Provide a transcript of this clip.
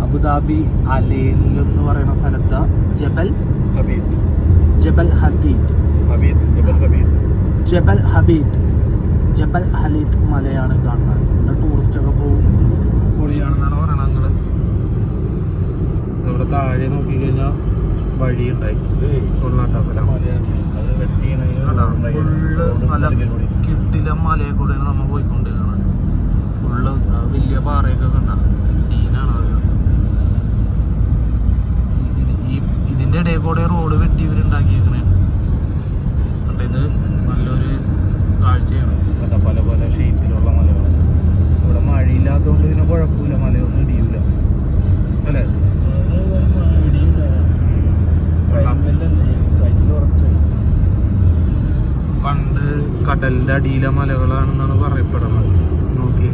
Abu Dhabi അലയിൽ എന്ന് പറയുന്ന സ്ഥലത്ത് ജബൽ ഹബീദ് മലയാണ് കാണുന്നത്. ഇവിടെ ടൂറിസ്റ്റൊക്കെ പോകും. പൊളിയാണെന്നാണ് പറയണത്. ഞങ്ങള് ഇവിടെ താഴെ നോക്കിക്കഴിഞ്ഞാൽ വഴി ഉണ്ടായി കൊള്ളാട്ടാ സ്ഥലം. ഫുള്ള് നല്ല കിട്ടില മലയെ കൂടെയാണ് നമ്മൾ പോയിക്കൊണ്ടിരിക്കുന്നത്. ഫുള്ള് വലിയ പാറയൊക്കെ കണ്ട സീനാണ് അത്. ഇതിൻ്റെ ഇടയിൽ കൂടെ റോഡ് വെട്ടി ഇവരുണ്ടാക്കിയേക്കണേ. ഇത് നല്ലൊരു കാഴ്ചയാണ്. പല പല ഷേപ്പിലുള്ള മലകൾ. ഇവിടെ മഴയില്ലാത്തതുകൊണ്ട് പിന്നെ കുഴപ്പമില്ല, മലയൊന്നും ഇടിയൂല അല്ലേ? പണ്ട് കടലിൻ്റെ അടിയിലെ മലകളാണെന്നാണ് പറയപ്പെടുന്നത്. നോക്കി